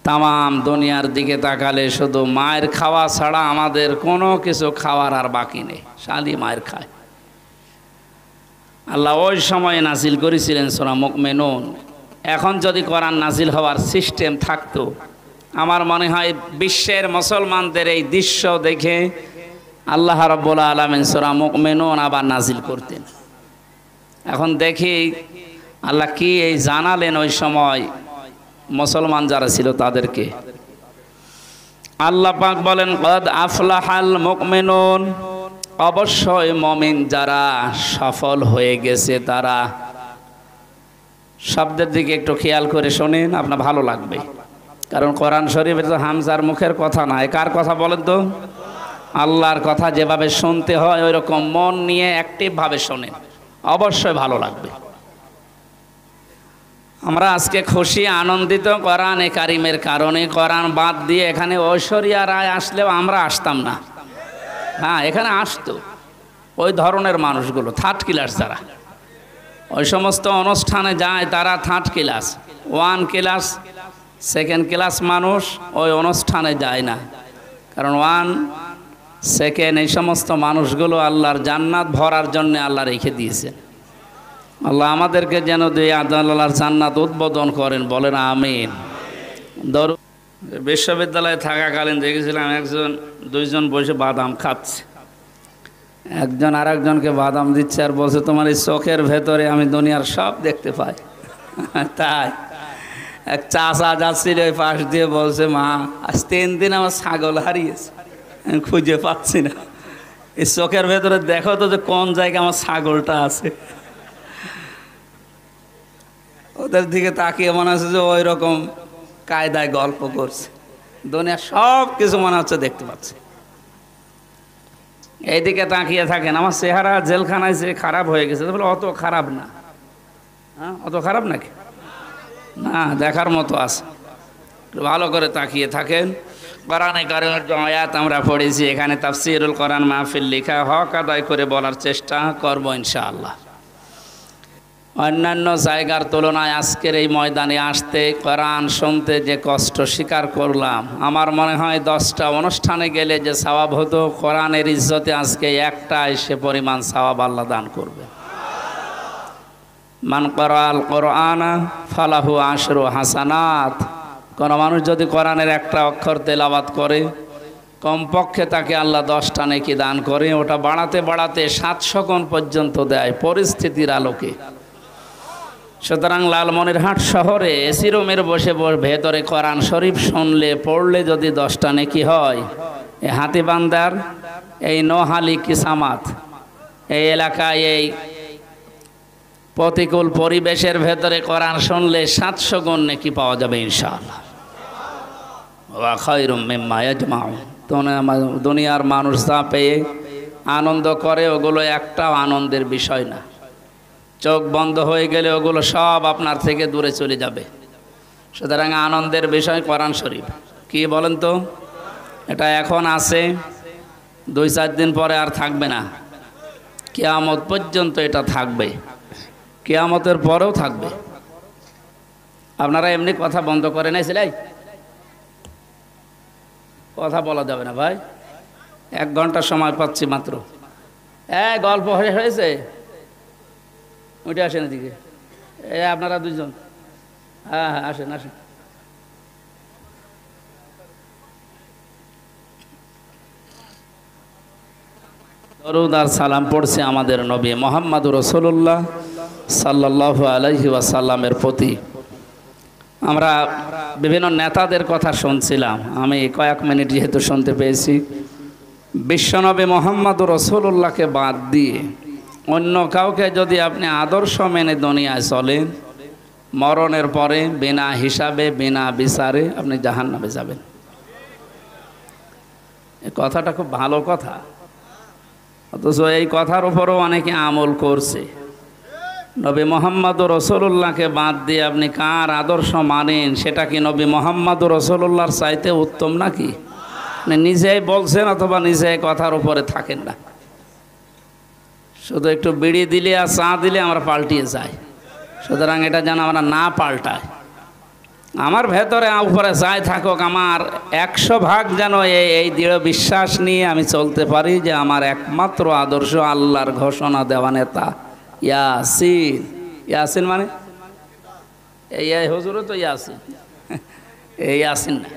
তামাম দুনিয়ার দিকে তাকালে শুধু মায়ের খাওয়া ছাড়া আমাদের কোনো কিছু খাওয়ার আর বাকি নেই, শালি মায়ের খায়। আল্লাহ ওই সময় নাজিল করেছিলেন সূরা মুমিনুন। এখন যদি কোরআন নাজিল হওয়ার সিস্টেম থাকতো, আমার মনে হয় বিশ্বের মুসলমানদের এই দৃশ্য দেখে আল্লাহ রাব্বুল আলামিন সূরা মুমিনুন আবার নাজিল করতেন। এখন দেখি আল্লাহ কি এই জানালেন ওই সময় মুসলমান যারা ছিল তাদেরকে। আল্লাহ পাক বলেন, কদ আফলাহাল মুমিনুন, অবশ্যই মুমিন যারা সফল হয়ে গেছে তারা। শব্দের দিকে একটু খেয়াল করে শোনেন, আপনার ভালো লাগবে, কারণ কোরআন শরীফে তো হামজার মুখের কথা না, কার কথা বলেন তো? আল্লাহর কথা যেভাবে শুনতে হয় ওই রকম মন নিয়ে অ্যাক্টিভভাবে শোনেন, অবশ্যই ভালো লাগবে। আমরা আজকে খুশি আনন্দিত কোরআনে কারিমের কারণে। কোরআন বাদ দিয়ে এখানে ঐশ্বরিয়া রায় আসলেও আমরা আসতাম না। হ্যাঁ, এখানে আসতো ওই ধরনের মানুষগুলো, থার্ড ক্লাস যারা ওই সমস্ত অনুষ্ঠানে যায় তারা third class, 1 class 2nd class মানুষ ওই অনুষ্ঠানে যায় না। কারণ 1 2nd এই সমস্ত মানুষগুলো আল্লাহর জান্নাত ভরার জন্য আল্লাহ রেখে দিয়েছেন। আল্লাহ আমাদেরকে যেন দিয়ে আল্লাহর জান্নাত উদ্বোধন করেন, বলেন আমিন। বিশ্ববিদ্যালয়ে থাকাকালীন দেখেছিলাম 1-2জন বসে বাদাম খাচ্ছে, একজন আর একজনকে বাদাম দিচ্ছে আর বলছে, তোমার এই চোখের ভেতরে আমি দুনিয়ার সব দেখতে পাই। তাই এক চাচা যাচ্ছিল ওই পাশ দিয়ে, বলছে, মা আজ 3 দিন আমার ছাগল হারিয়েছে, আমি খুঁজে পাচ্ছি না। এই চোখের ভেতরে দেখো তো যে কোন জায়গায় আমার ছাগলটা আছে। ওদের দিকে তাকিয়ে মনে হচ্ছে যে ওই রকম কায়দায় গল্প করছে, দুনিয়া সব কিছু মনে হচ্ছে দেখতে পাচ্ছে। এইদিকে তাকিয়ে থাকেন, আমার চেহারা জেলখানায় যে খারাপ হয়ে গেছে, বলে অত খারাপ না। হ্যাঁ, অত খারাপ নাকি? না, দেখার মতো আছে। ভালো করে তাকিয়ে থাকেন। কোরআনে কারিমের যে আয়াত আমরা পড়েছি, এখানে তাফসীরুল কোরআন মাহফিল লেখা, হক আদায় করে বলার চেষ্টা করব ইনশাআল্লাহ। অন্যান্য জায়গার তুলনায় আজকের এই ময়দানে আসতে, কোরআন শুনতে যে কষ্ট স্বীকার করলাম, আমার মনে হয় 10টা অনুষ্ঠানে গেলে যে সওয়াব হতো, কোরআনের ইজ্জতে আজকে একটাই সে পরিমাণ সওয়াব আল্লাহ দান করবে। মান করাল কোরআনা ফালাহু আশরু হাসানাত। কোনো মানুষ যদি কোরআনের একটা অক্ষর তেলাওয়াত করে, কমপক্ষে তাকে আল্লাহ 10টা নেকি দান করে। ওটা বাড়াতে বাড়াতে 700 গুণ পর্যন্ত দেয় পরিস্থিতির আলোকে। সুতরাং লালমনিরহাট শহরে এসি রুমের বসে ভেতরে কোরআন শরীফ শুনলে পড়লে যদি 10টা নেকি হয়, এই হাতিবান্দার এই নোহালি কিসামাত এই এলাকায় এই প্রতিকূল পরিবেশের ভেতরে কোরআন শুনলে 700 গুণ নেকি পাওয়া যাবে ইনশাআল্লাহ। ওয়া খায়রুম মিম্মা ইয়াজমাউন। দুনিয়ার মানুষ যা পেয়ে আনন্দ করে, ওগুলো একটাও আনন্দের বিষয় না। চোখ বন্ধ হয়ে গেলে ওগুলো সব আপনার থেকে দূরে চলে যাবে। সুতরাং আনন্দের বিষয় কোরআন শরীফ। কি বলেন তো? এটা এখন আছে, 2-4 দিন পরে আর থাকবে না। কিয়ামত পর্যন্ত এটা থাকবে, কিয়ামতের পরেও থাকবে। আপনারা এমনি কথা বন্ধ করে নিয়েছিলেন, কথা বলা যাবে না ভাই, 1 ঘন্টা সময় পাচ্ছি মাত্র। গল্প হয়েছে, ওইটা আসেন এদিকে। আপনারা 2জন, হ্যাঁ হ্যাঁ আসেন আসেন। দরুদ আর সালাম পড়ছে আমাদের নবী মুহাম্মদুর রাসূলুল্লাহ সাল্লাল্লাহু আলাইহি ওয়াসাল্লামের প্রতি। আমরা বিভিন্ন নেতাদের কথা শুনছিলাম, আমি কয়েক মিনিট যেহেতু শুনতে পেয়েছি। বিশ্বনবী মুহাম্মদুর রাসূলুল্লাহকে বাদ দিয়ে অন্য কাউকে যদি আপনি আদর্শ মেনে দুনিয়ায় চলেন, মরণের পরে বিনা হিসাবে বিনা বিচারে আপনি জাহান্নামে যাবেন। এই কথাটা খুব ভালো কথা, অথচ এই কথার উপরও অনেকে আমল করছে। নবী মুহাম্মদুর রাসূলুল্লাহকে বাদ দিয়ে আপনি কার আদর্শ মানেন, সেটা কি নবী মুহাম্মদুর রাসূলুল্লাহর চাইতে উত্তম নাকি? নিজেই বলছেন অথবা নিজেই কথার উপরে থাকেন না। শুধু একটু বিড়ি দিলে আর চা দিলে আমরা পাল্টিয়ে যাই। সুতরাং এটা যেন আমরা না পাল্টাই। আমার ভেতরে উপরে যাই থাকুক, আমার 100% যেন এই দৃঢ় বিশ্বাস নিয়ে আমি চলতে পারি যে আমার একমাত্র আদর্শ আল্লাহর ঘোষণা দেওয়া নেতা ইয়াসিন। ইয়াসিন মানে এই হুজুরও তো ইয়াসিন, এই ইয়াসিন না,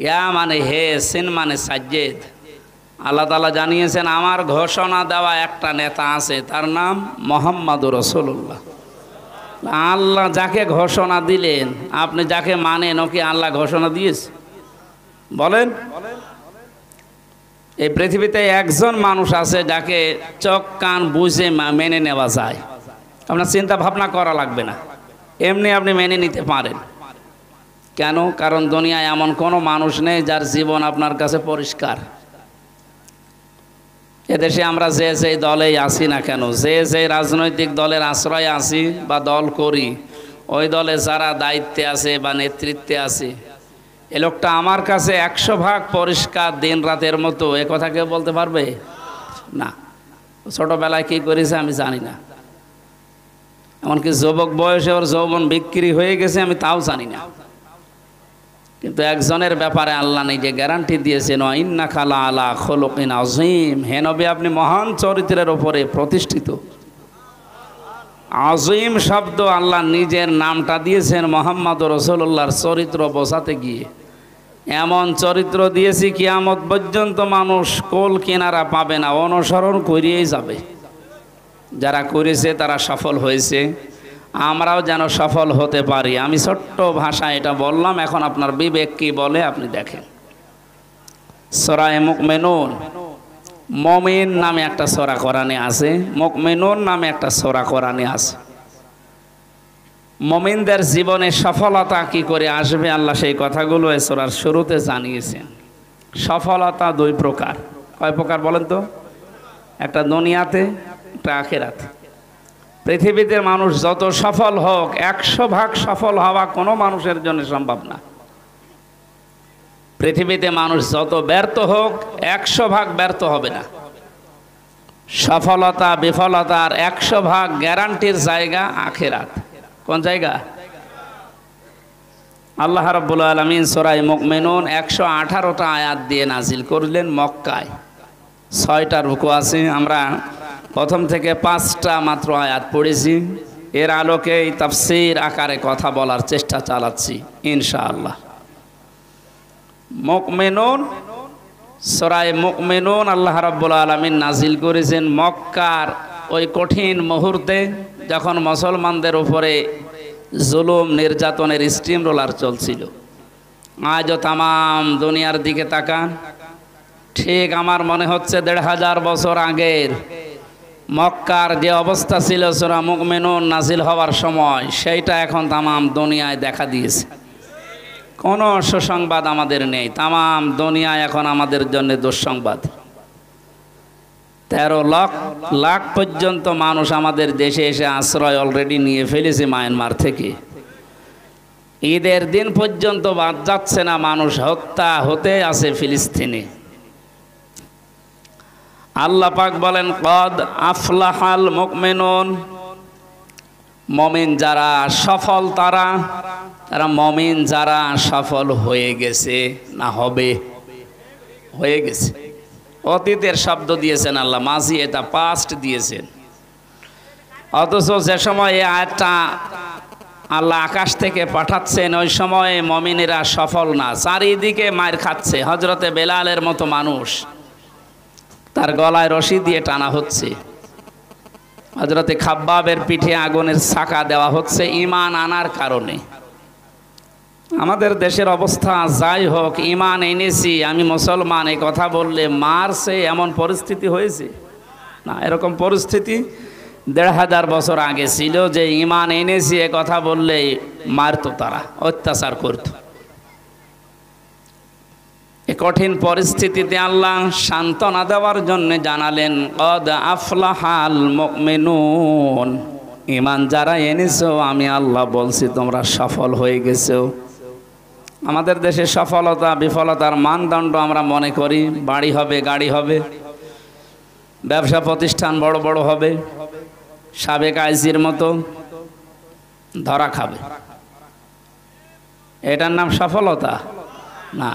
ইয়া মানে হে, সিন মানে সাজ্জেদ। আল্লাহ তাআলা জানিয়েছেন আমার ঘোষণা দেওয়া একটা নেতা আছে, তার নাম মুহাম্মাদুর রাসূলুল্লাহ। আল্লাহ যাকে ঘোষণা দিলেন, আপনি যাকে মানেন ওকে আল্লাহ ঘোষণা দিয়েছে? বলেন। এই পৃথিবীতে একজন মানুষ আছে যাকে চোখ কান বুঝে মেনে নেওয়া যায়। আপনার চিন্তা ভাবনা করা লাগবে না, এমনি আপনি মেনে নিতে পারেন। কেন? কারণ দুনিয়ায় এমন কোনো মানুষ নেই যার জীবন আপনার কাছে পরিষ্কার। এদেশে আমরা যে যে দলেই আসি না কেন, যে যে রাজনৈতিক দলের আশ্রয়ে আসি বা দল করি, ওই দলে যারা দায়িত্বে আছে বা নেতৃত্বে আছে, এ লোকটা আমার কাছে 100% পরিষ্কার দিন রাতের মতো, এ কথা কেউ বলতে পারবে না। ছোটবেলায় কি করেছে আমি জানি না, এমনকি যুবক বয়সে ওর যৌবন বিক্রি হয়ে গেছে আমি তাও জানি না। কিন্তু একজনের ব্যাপারে আল্লাহ নিজে গ্যারান্টি দিয়েছেন, ইন্নাকা লাআলা খুলুকিন আযীম। হে নবী, আপনি মহান চরিত্রের উপরে প্রতিষ্ঠিত। আযীম শব্দ আল্লাহ নিজের নামটা দিয়েছেন মুহাম্মদুর রাসূলুল্লাহর চরিত্র বোঝাতে গিয়ে। এমন চরিত্র দিয়েছি কিয়ামত পর্যন্ত মানুষ কোল কিনারা পাবে না, অনুসরণ করিয়েই যাবে। যারা করেছে তারা সফল হয়েছে, আমরাও যেন সফল হতে পারি। আমি ছোট্ট ভাষায় এটা বললাম, এখন আপনার বিবেক কি বলে আপনি দেখেন। সূরা মুমিনুন, মুমিন নামে একটা সূরা কোরআনে আছে, মুমিনুন নামে একটা সূরা কোরআনে আছে। মুমিনদের জীবনে সফলতা কি করে আসবে আল্লাহ সেই কথাগুলো এই সূরার শুরুতে জানিয়েছেন। সফলতা দুই প্রকার। কয় প্রকার বলেন তো? একটা দুনিয়াতে, একটা আখিরাতে। পৃথিবীতে মানুষ যত সফল হোক, 100% সফল হওয়া কোনো মানুষের জন্য সম্ভব না। পৃথিবীতে মানুষ যত ব্যর্থ হোক, 100% ব্যর্থ হবে না। সফলতা বিফলতার 100% গ্যারান্টির জায়গা আখিরাত। কোন জায়গা? আল্লাহ রাব্বুল আলামিন সূরা মুমিনুন 118টা আয়াত দিয়ে নাজিল করলেন মক্কায়। 6টা রুকু আছে, আমরা প্রথম থেকে 5টা মাত্র আয়াত পড়েছি। এর আলোকে এই তাফসীর আকারে কথা বলার চেষ্টা চালাচ্ছি ইনশাআল্লাহ। মুমিনুন, সূরা মুমিনুন আল্লাহ রাব্বুল আলামিন নাজিল করেছেন মক্কার ওই কঠিন মুহূর্তে, যখন মুসলমানদের উপরে জুলুম নির্যাতনের স্টিম রোলার চলছিল। আজও তামাম দুনিয়ার দিকে তাকান, ঠিক আমার মনে হচ্ছে 1500 বছর আগের মক্কার যে অবস্থা ছিল সূরা মুমিনুন নাজিল হওয়ার সময়, সেইটা এখন তামাম দুনিয়ায় দেখা দিয়েছে। কোনো সুসংবাদ আমাদের নেই, তামাম দুনিয়ায় এখন আমাদের জন্য দুঃসংবাদ। 13 লাখ পর্যন্ত মানুষ আমাদের দেশে এসে আশ্রয় অলরেডি নিয়ে ফেলেছে মায়ানমার থেকে। ঈদের দিন পর্যন্ত বাদ যাচ্ছে না, মানুষ হত্যা হতে আছে ফিলিস্তিনে। আল্লাহ পাক বলেন, কদ আফলাহাল মুমিনুন, মুমিন যারা সফল, তারা মুমিন যারা সফল হয়ে গেছে, না হবে, হয়ে গেছে। অতীতের শব্দ দিয়েছেন আল্লাহ, মাঝি এটা পাস্ট দিয়েছেন। অথচ যে সময় এই আয়াতটা আল্লাহ আকাশ থেকে পাঠাচ্ছেন, ওই সময়ে মুমিনেরা সফল না, চারিদিকে মার খাচ্ছে। হযরতে বেলালের মতো মানুষ, তার গলায় রশি দিয়ে টানা হচ্ছে। হযরতে খাব্বাবের পিঠে আগুনের ছাকা দেওয়া হচ্ছে ঈমান আনার কারণে। আমাদের দেশের অবস্থা যাই হোক, ঈমান এনেছি, আমি মুসলমান, এই কথা বললে মারছে, এমন পরিস্থিতি হয়েছে না। এরকম পরিস্থিতি 1500 বছর আগে ছিল যে ঈমান এনেছি এ কথা বললে মারতো, তারা অত্যাচার করত। এই কঠিন পরিস্থিতিতে আল্লাহ সান্ত্বনা দেওয়ার জন্য জানালেন, কদ আফলাহাল মুমিনুন, ঈমান যারা এনেছো আমি আল্লাহ বলছি তোমরা সফল হয়ে গেছো। আমাদের দেশে সফলতা বিফলতার মানদণ্ড আমরা মনে করি বাড়ি হবে, গাড়ি হবে, ব্যবসা প্রতিষ্ঠান বড় বড় হবে, সাবেক আইজির মতো ধরা খাবে। এটার নাম সফলতা না।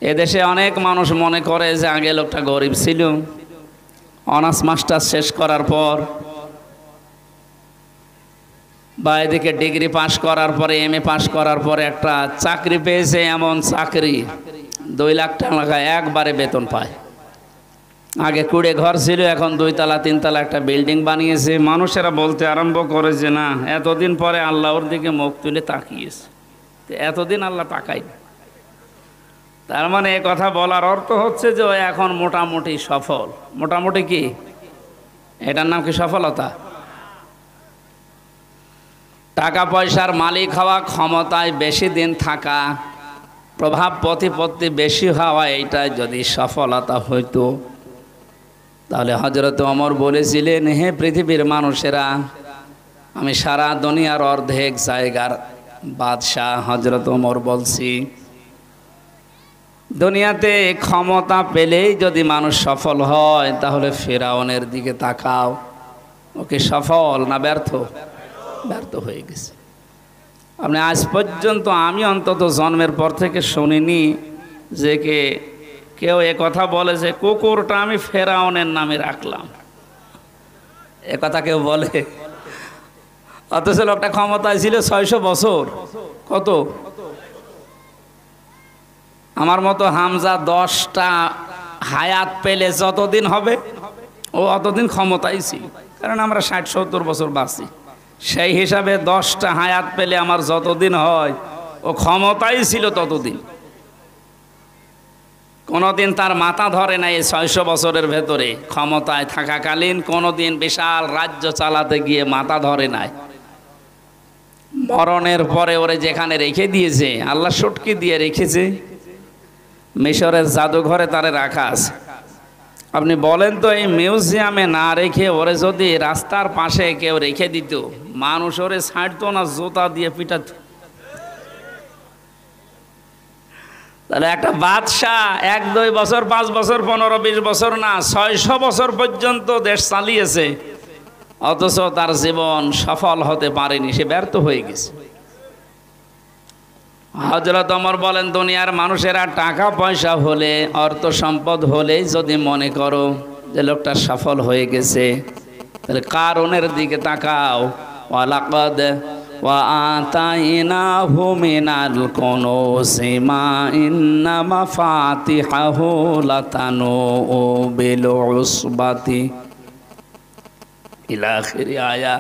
এদেশে অনেক মানুষ মনে করে যে আগে লোকটা গরিব ছিল, অনার্স মাস্টার্স শেষ করার পর বা এদিকে ডিগ্রি পাশ করার পরে এমএ পাশ করার পরে একটা চাকরি পেয়েছে, এমন চাকরি 2 লাখ টাকা একবারে বেতন পায়। আগে কুড়ে ঘর ছিল, এখন 2 তলা 3 তলা একটা বিল্ডিং বানিয়েছে। মানুষেরা বলতে আরম্ভ করে যে না, এতদিন পরে আল্লাহ ওর দিকে মুখ তুলে তাকিয়েছে, এতদিন আল্লাহ তাকায়নি। তার মানে এ কথা বলার অর্থ হচ্ছে যে ও এখন মোটামুটি সফল। মোটামুটি কি, এটার নাম কি সফলতা? টাকা পয়সার মালিক হওয়া, ক্ষমতায় বেশি দিন থাকা, প্রভাব প্রতিপত্তি বেশি হওয়া, এইটাই যদি সফলতা হইতো তাহলে হযরত ওমর বলেছিলেন, হে পৃথিবীর মানুষেরা, আমি সারা দুনিয়ার অর্ধেক জায়গার বাদশাহ হযরত ওমর বলছি, দুনিয়াতে ক্ষমতা পেলেই যদি মানুষ সফল হয় তাহলে ফেরাউনের দিকে তাকাও, ওকে সফল না ব্যর্থ? ব্যর্থ হয়ে গেছে। আপনি আজ পর্যন্ত, আমি অন্তত জন্মের পর থেকে শুনিনি যে কেউ এ কথা বলে যে কুকুরটা আমি ফেরাউনের নামে রাখলাম। এ কথা কেউ বলে? অথচ লোকটা ক্ষমতায় ছিল 600 বছর। কত? আমার মতো হামজা 10টা হায়াত পেলে যতদিন হবে ও অতদিন ক্ষমতায় ছিল, কারণ আমরা 60-70 বছর বাঁচি। সেই হিসাবে 10টা হায়াত পেলে আমার যতদিন হয় ও ক্ষমতায় ছিল ততদিন। কোনোদিন তার মাথা ধরে নাই এই 600 বছরের ভেতরে ক্ষমতায় থাকাকালীন, কোনোদিন বিশাল রাজ্য চালাতে গিয়ে মাথা ধরে নাই। মরণের পরে ওরে যেখানে রেখে দিয়েছে আল্লাহ সটকি দিয়ে রেখেছে, মিশরের জাদুঘরে তারে রাখা আছে। আপনি বলেন তো, এই মিউজিয়ামে না রেখে ওরে যদি রাস্তার পাশে কেউ রেখে দিত, মানুষ ওরে ছাড়তো না, জুতা দিয়ে পিটাত। তাহলে একটা বাদশাহ 1-2 বছর, 5 বছর, 15-20 বছর না, 600 বছর পর্যন্ত দেশ চালিয়েছে, অথচ তার জীবন সফল হতে পারেনি, সে ব্যর্থ হয়ে গেছে। হযরত ওমর বলেন, দুনিয়ার মানুষেরা টাকা পয়সা হলে, অর্থ সম্পদ হলেই যদি মনে করো যে লোকটা সফল হয়ে গেছে, তাহলে কারুনের দিকে তাকাও। ওয়ালাকাদ ওয়াআতাইনাহু মিনাল কুনুজি মা ইন্না মাফাতিহাহু লাতানু বিল উসবাতি ইলা আখিরি আয়া।